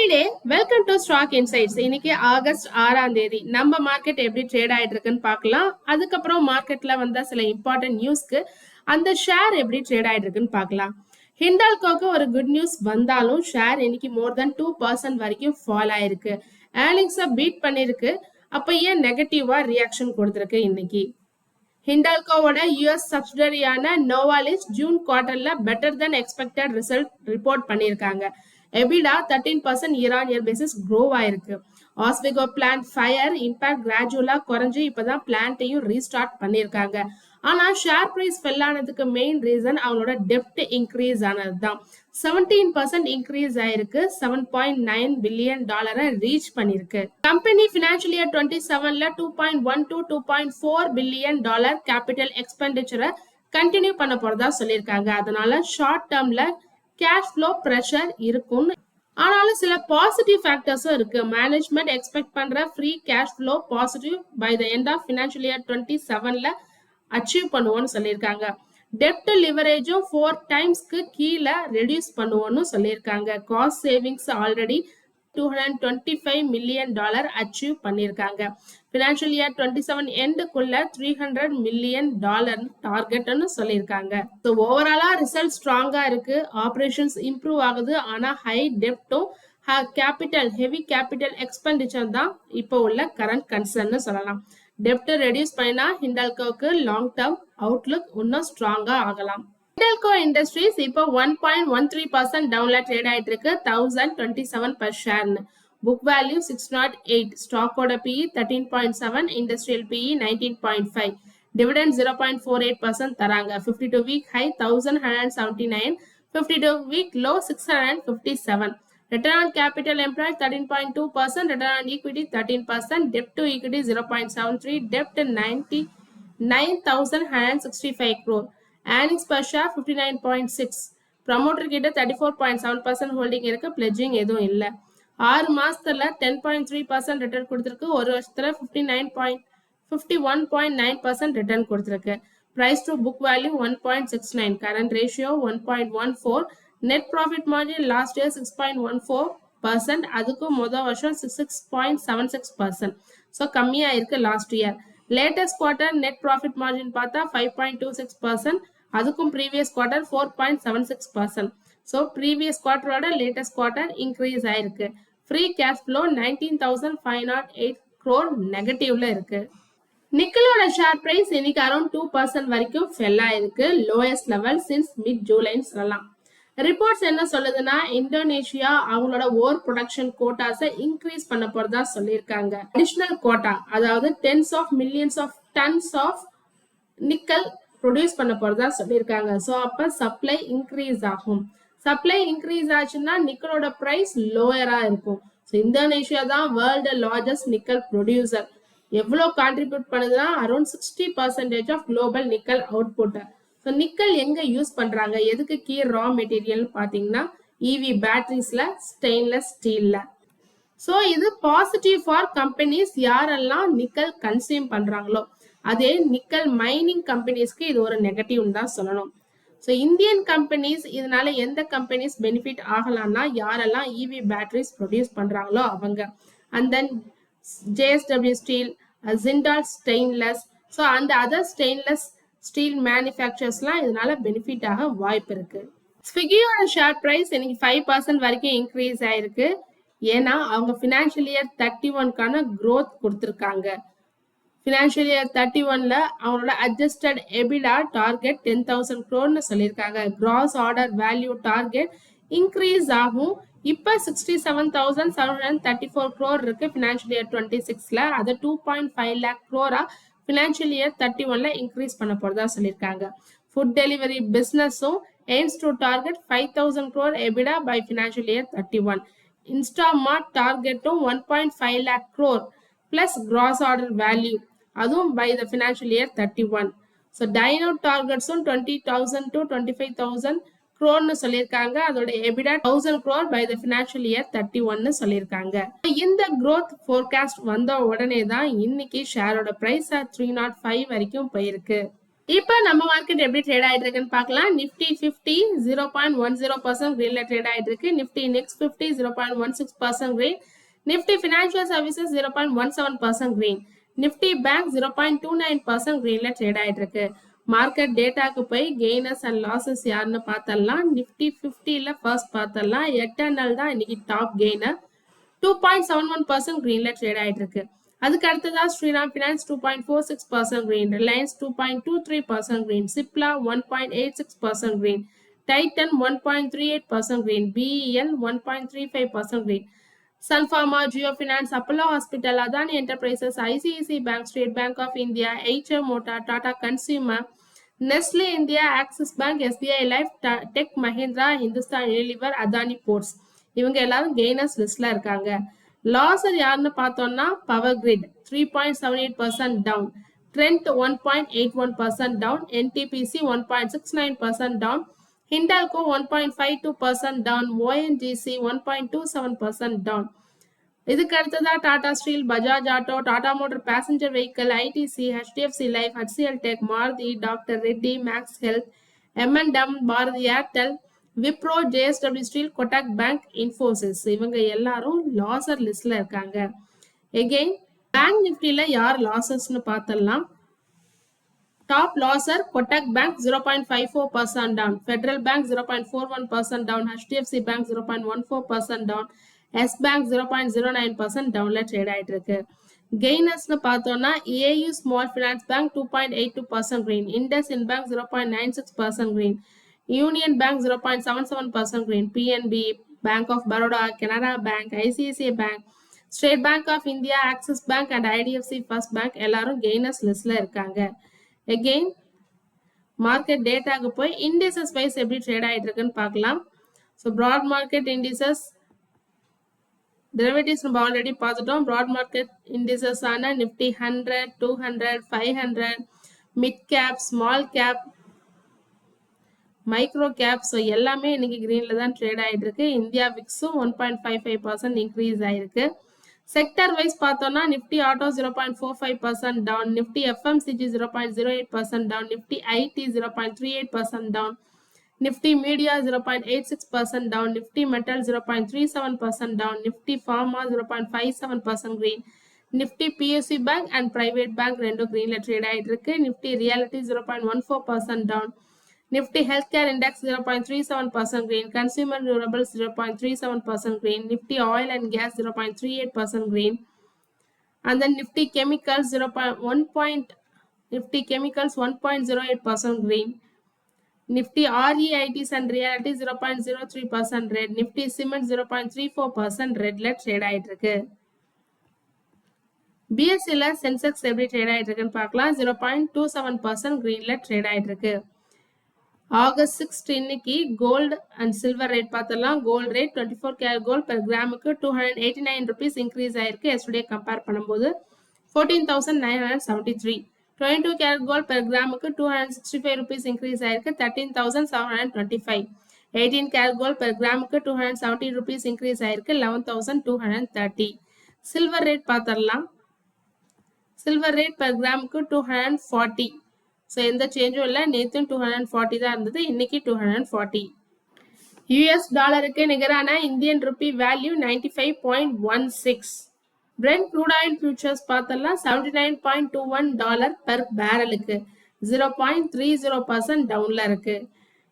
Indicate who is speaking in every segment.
Speaker 1: Happy day. Welcome to stock insights. இன்னைக்கு August 6ஆம் தேதி. நம்ம மார்க்கெட் எப்படி ட்ரேட் ஆயிட்டு இருக்குன்னு பார்க்கலாம். அதுக்கப்புறம் மார்க்கெட்ல வந்த சில இம்பார்ட்டன்ட் நியூஸ்க்கு அந்த ஷேர் எப்படி ட்ரேட் ஆயிட்டு இருக்குன்னு பார்க்கலாம். ஹிண்டால்கோக்கு ஒரு குட் நியூஸ் வந்தாலும் ஷேர் இன்னைக்கு மோர் தென் 2% வரைக்கும் ஃபால் ஆயிருக்கு. ஏர்னிங்ஸை பீட் பண்ணிருக்கு. அப்ப ஏன் நெகட்டிவா ரியாக்ஷன் கொடுத்திருக்கு இன்னைக்கு? ஹிண்டால்கோவோட யூஎஸ் சப்சிடரியான நோவாலிஸ் ஜூன் குவார்டர்ல better then expected result report பண்ணியிருக்காங்க. EBITDA 13% year on year basis grow ஆயிருக்கு. ஆஸ்விகோ பிளான்ட் ஃபயர் இம்பாக்ட் கிராஜுவலா குறைஞ்சு இப்பதான் பிளான்ட்டையும் ரீஸ்டார்ட் பண்ணியிருக்காங்க. ஆனா ஷேர் பிரைஸ் ஃபெல் ஆனதுக்கு மெயின் ரீசன் அவங்களோட டெப்ட் இன்க்ரீஸ் ஆனது தான். 17% இன்க்ரீஸ் ஆயிருக்கு. $7.9 பில்லியன் ரீச் பண்ணிருக்கு. கம்பெனி ஃபினான்ஷியல் இயர் 27ல $2.1 to $2.4 பில்லியன் கேபிட்டல் எக்ஸ்பெண்டிச்சரை கண்டினியூ பண்ண போறதா சொல்லியிருக்காங்க. அதனால ஷார்ட் டேர்ம்ல கேஷ் ஃப்ளோ பிரஷர் இருக்கும். ஆனாலும் சில பாசிட்டிவ் ஃபேக்டர்ஸும் இருக்கு. மேனேஜ்மெண்ட் எக்ஸ்பெக்ட் பண்ற free cash flow positive by the end of financial year 27ல அச்சீவ் பண்ணுவோம்னு சொல்லியிருக்காங்க. டெப்ட் லிவரேஜும் 4 டைம்ஸ்க்கு கீழே ரெடியூஸ் பண்ணுவோம்னு சொல்லியிருக்காங்க. Cost savings already $225 million achieve பண்ணியிருக்காங்க. ஃபினான்ஷியல் இயர் 27 எண்டுக்குள்ள $300 மில்லியன் டார்கெட்னு சொல்லியிருக்காங்க. ஸோ ஓவராலா ரிசல்ட் ஸ்ட்ராங்கா இருக்கு. ஆப்ரேஷன்ஸ் இம்ப்ரூவ் ஆகுது. ஆனா ஹை டெப்டும் ஹெவி கேபிட்டல் எக்ஸ்பெண்டிச்சர் தான் இப்போ உள்ள கரண்ட் கன்சர்ன்னு சொல்லலாம். டெப்ட் ரெடியூஸ் பண்ணினா ஹிண்டால்கோக்கு லாங் டேர்ம் அவுட்லுக் இன்னும் ஸ்ட்ராங்கா ஆகலாம். ஹிண்டால்கோ இண்டஸ்ட்ரீஸ் இப்போ 1.13% டவுன்ல ட்ரேட் ஆயிட்டு இருக்கு. 1027 per ஷேர்னு. Book value 608. ஸ்டாக்கோட PE 13.7, இண்டஸ்ட்ரியல் PE 19.5. டிவிடெண்ட் 0.48% தராங்க. 52 week high 1179, 52 week low 657. Return on capital employed 13.2%, return on equity 13%, debt to equity 0.73, debt 99,165 crore. Earnings per share 59.6. Promoter கிட்ட 34.7% holding இருக்கு. Pledging எதுவும் இல்ல. 6 மாசத்துல 10.3% ரிட்டர்ன் கொடுத்திருக்கு. ஒரு வருஷத்துல 51.9% ரிட்டர்ன் கொடுத்திருக்கு. Price to book value 1.69, current ratio 1.14, net profit margin last year 6.14%, அதுக்கும் முதல் வருஷம் 6.76%. ஸோ கம்மியா இருக்கு last year. Latest quarter net profit margin பார்த்தா 5.26%, அதுக்கும் ப்ரீவியஸ் குவார்டர் 4.76%. ஸோ ப்ரீவியஸ் குவார்டரோட லேட்டஸ்ட் குவார்டர் இன்க்ரீஸ் ஆயிருக்கு. ஃப்ரீ கேஷ் ஃப்ளோ 19,508 crore நெகட்டிவ்ல இருக்கு. நிக்கலோட ஷேர் பிரைஸ் இன்னைக்கு அரௌண்ட் 2% வரைக்கும் ஃபெல் ஆயிருக்கு. லோயஸ்ட் லெவல் சின்ஸ் மிட் ஜூலைன்னு சொல்லலாம். ரிப்போர்ட்ஸ் என்ன சொல்லுதுன்னா இந்தோனேஷியா அவங்களோட ஓர் ப்ரொடக்ஷன் கோட்டாஸை இன்க்ரீஸ் பண்ண போறதா சொல்லியிருக்காங்க. அடிஷனல் கோட்டா, அதாவது tens of millions of tons of nickel produce பண்ண போறதா சொல்லியிருக்காங்க. ஸோ அப்ப சப்ளை இன்க்ரீஸ் ஆகும். சப்ளை இன்க்ரீஸ் ஆச்சுன்னா நிக்கலோட பிரைஸ் லோயரா இருக்கும். ஸோ இந்தோனேஷியா தான் வேர்ல்டு லார்ஜஸ்ட் நிக்கல் ப்ரொடியூசர். எவ்வளோ கான்ட்ரிபியூட் பண்ணுதுன்னா around 60% of global nickel output. So nickel எங்க யூஸ் பண்றாங்க, எதுக்கு கீ ரா மெட்டீரியல் பாத்தீங்கன்னா இவி பேட்டரிஸ்ல, ஸ்டெயின்லெஸ் ஸ்டீல்ல. ஸோ இது பாசிட்டிவ் ஃபார் கம்பெனிஸ் யாரெல்லாம் நிக்கல் கன்சியூம் பண்றாங்களோ. அதே நிக்கல் மைனிங் கம்பெனிஸ்க்கு இது ஒரு நெகட்டிவ்னு தான் சொல்லணும். ஸோ இந்தியன் கம்பெனிஸ் இதனால எந்த கம்பெனிஸ் பெனிஃபிட் ஆகலாம்னா யாரெல்லாம் இவி பேட்டரிஸ் ப்ரொடியூஸ் பண்றாங்களோ அவங்க. And then JSW steel, Jindal stainless, so அந்த அதர் ஸ்டெயின்லெஸ் ஸ்டீல் மேனுஃபேக்சர்ஸ்லாம் இதனால பெனிஃபிட் ஆக வாய்ப்பு இருக்கு. ஸ்விக்கியோட ஷேர் பிரைஸ் இன்னைக்கு 5% வரைக்கும் இன்க்ரீஸ் ஆயிருக்கு. ஏன்னா அவங்க ஃபினான்ஷியல் இயர் 31க்கான growth கொடுத்திருக்காங்க. ஃபினான்ஷியல் இயர் 31ல அவங்களோட அட்ஜஸ்டட் EBITDA டார்கெட் 10,000 crore சொல்லியிருக்காங்க. Cross order value target increase ஆகும். இப்ப 67,734 crore இருக்கு ஃபினான்ஷியல் இயர் 26ல. அது 2.5 lakh crore ஃபினான்ஷியல் இயர் 31ல இன்க்ரீஸ் பண்ண போறதா சொல்லியிருக்காங்க. ஃபுட் டெலிவரி பிசினஸும் aims to target 5,000 crore EBITDA by financial year 31. Instamart டார்கெட்டும் 1.5 lakh crore plus gross order value, அதுவும் by the financial year 31. So Dino டார்கெட்ஸும் 20,000 to 25,000 crore சொல்லியிருக்காங்க. அதோட EBITDA 1,000 crore by the financial year 31 சொல்லியிருக்காங்க. இந்த growth forecast வந்த உடனே தான் இன்னைக்கு ஷேரோட price 305 வரைக்கும் போயிருக்கு. இப்ப நம்ம மார்க்கெட் எப்படி ட்ரேட் ஆயிட்டு இருக்குன்னு பார்க்கலாம். நிஃப்டி 50 0.10% கிரீன்ல ட்ரேட் ஆயிட்டு இருக்கு. Nifty next 50 0.16% green. Nifty financial services 0.17% green. Nifty bank 0.29% கிரீன்ல ட்ரேட் ஆயிட்டு இருக்கு. மார்க்கெட் டேட்டாக்கு போய் கெய்னர்ஸ் அண்ட் லாசஸ் யாருன்னு பார்த்தலாம். நிஃப்டி 50ல ஃபர்ஸ்ட் பார்த்தலாம். எட்டர்னல் தான் இன்னைக்கு டாப் கெய்னர். 2.71% கிரீன்ல ட்ரேட் ஆயிட்டு இருக்கு. அதுக்கு அடுத்ததா Shriram finance 2.46% green, Reliance 2.23% green, Cipla 1.86% green, Titan 1.38% green, BEL 1.35% green, Sun Pharma, Jio finance, Apollo hospital, Adani enterprises, ICICI bank, state bank of India, HM motor, Tata consumer, Nestle India, Axis bank, SBI life, tech Mahindra, Hindustan Unilever, Adani ports இவங்க எல்லாரும் gainers லிஸ்ட்ல இருக்காங்க. Loser யாருன்னு பார்த்தோம்னா power grid 3.78% down, Trent 1.81% down, NTPC 1.69% down, Hindalco 1.52% down, ONGC 1.27% down. இதுக்கு அடுத்ததா Tata steel, Bajaj auto, Tata motor passenger vehicle, ITC, HDFC life, HCL tech, Maruti, doctor Reddy, max health, M&M, Bharti Airtel, Wipro, JSW steel, Kotak bank, Infosys இவங்க எல்லாரும் லாசர் லிஸ்ட்ல இருக்காங்க. Again bank நிஃப்டில யார் லாசஸ்னு பார்த்தலாம். Top loser Kotak Bank 0.54% down, Federal Bank 0.41% down, HDFC Bank 0.14% down, Yes Bank 0.09% டவுன்ல trade ஆயிட்டு இருக்கு. கெய்னர்ஸ்னு பார்த்தோம்னா AU Small Finance Bank 2.82% green, IndusInd Bank 0.96% green, Union Bank 0.77% green, PNB, Bank of Baroda, Canara Bank, ICICI Bank, State Bank of India, Axis Bank and IDFC First Bank எல்லாரும் gainers லிஸ்ட்ல இருக்காங்க. Again market டேட்டாக்கு போய் indices wise எப்படி trade ஆயிட்டு இருக்குன்னு பார்க்கலாம். So broad market indices derivatives நம்ம already பார்த்துட்டோம். ப்ராட் மார்க்கெட் இண்டிசஸ் ஆன Nifty 100, 200, 500, mid cap, small cap, micro cap, so எல்லாமே இன்னைக்கு கிரீன்ல தான் ட்ரேட் ஆயிட்டு இருக்கு. இந்தியா விக்ஸும் 1.55% இன்க்ரீஸ் ஆயிருக்கு. செக்டர் வைஸ் பார்த்தோம்னா Nifty auto 0.45% down, Nifty FMCG 0.08% down, Nifty IT 0.38% down, Nifty media 0.86% down, Nifty metal 0.37% down, Nifty pharma 0.57% green, Nifty PSU bank and private bank ரெண்டும் கிரீன்ல ட்ரேட் ஆயிட்டு இருக்கு. Nifty reality 0.14% down, Nifty Healthcare Index 0.37% green, Consumer Durables 0.37% green, Nifty Oil and Gas 0.38% green, and then Nifty Chemicals 1.08% green, Nifty REITs and Realty 0.03% red, Nifty Cement 0.34% red ல trade ஆயிட்டு இருக்கு. BSEல Sensex எப்படி trade ஆயிட்டு இருக்குன்னு பார்க்கலாம். 0.27% greenல trade ஆயிட்டு இருக்கு. August 6 இன்னைக்கு கோல்டு அண்ட் சில்வர் ரேட் பார்த்தலாம். Gold rate 24 carat gold per கிராமுக்கு 289 rupees இன்க்ரீஸ் ஆயிருக்கு. எஸ்டர்டே கம்பேர் பண்ணும்போது 14,973. 22 கேரட் கோல்டு பெர் கிராமுக்கு 265 rupees இன்க்ரீஸ் ஆயிருக்கு. 13,725. 18 கேரட் கோல்டு பெர் கிராமுக்கு 270 rupees இன்க்ரீஸ் ஆயிருக்கு. 11,230. சில்வர் ரேட் பார்த்தரலாம். சில்வர் ரேட் பெர் கிராமுக்கு 240. ஸோ எந்த சேஞ்சும் இல்லை. நேற்றும் 240 தான் இருந்தது, இன்னைக்கு 240. US டாலருக்கு நிகரான Indian rupee value 95.16. Brent crude oil futures பார்த்தலாம். $79.21 பெர் பேரலுக்கு 0.30% டவுன்ல இருக்கு.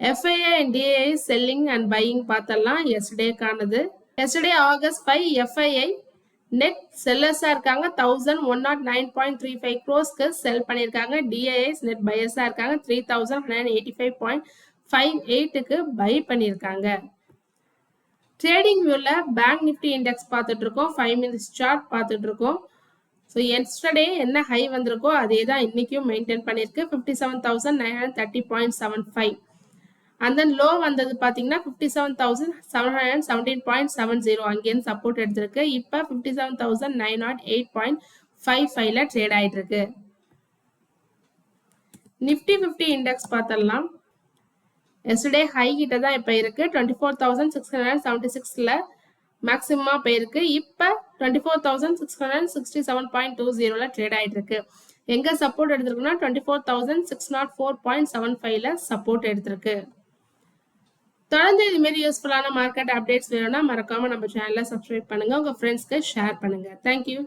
Speaker 1: FII and DAI selling and buying பார்த்தலாம். எஸ்டர்டே காணுது. எஸ்டர்டே August 5 FII நெட் செல்லர்ஸா இருக்காங்க. 1,109.35 crores செல் பண்ணிருக்காங்க. DIIs நெட் பையர்ஸா இருக்காங்க. 3,185.58 பை பண்ணிருக்காங்க. ட்ரேடிங் வியூல பேங்க் நிஃப்டி இண்டெக்ஸ் பார்த்துட்டு இருக்கோம். 5 minutes சார்ட் பார்த்துட்டு இருக்கோம். ஸோ எஸ்டர்டே என்ன ஹை வந்திருக்கோ அதே தான் இன்னைக்கும் மெயின்டைன் பண்ணிருக்கு. 57,930.75. and then low வந்தது பாத்தீங்கன்னா 57,717.70 அங்கேருந்து சப்போர்ட் எடுத்திருக்கு. இப்போ 57,908.55ல ட்ரேட் ஆயிட்டு இருக்கு. நிஃப்டி 50 இண்டெக்ஸ் பார்த்தலாம். எஸ்டர்டே ஹை கிட்ட தான் இப்போ இருக்கு. 24,676ல மேக்ஸிமமா போயிருக்கு. இப்போ 24,667.20ல ட்ரேட் ஆயிட்டு இருக்கு. எங்க சப்போர்ட் எடுத்திருக்குன்னா 24,604.75ல சப்போர்ட் எடுத்திருக்கு. தொடர்ந்து இது மாதிரி யூஸ்ஃபுல்லான மார்க்கெட் அப்டேட்ஸ் வேணும்னா மறக்காம நம்ம சேனலை சப்ஸ்கிரைப் பண்ணுங்க, உங்க ஃப்ரெண்ட்ஸ்க்கு ஷேர் பண்ணுங்க. தேங்க்யூ.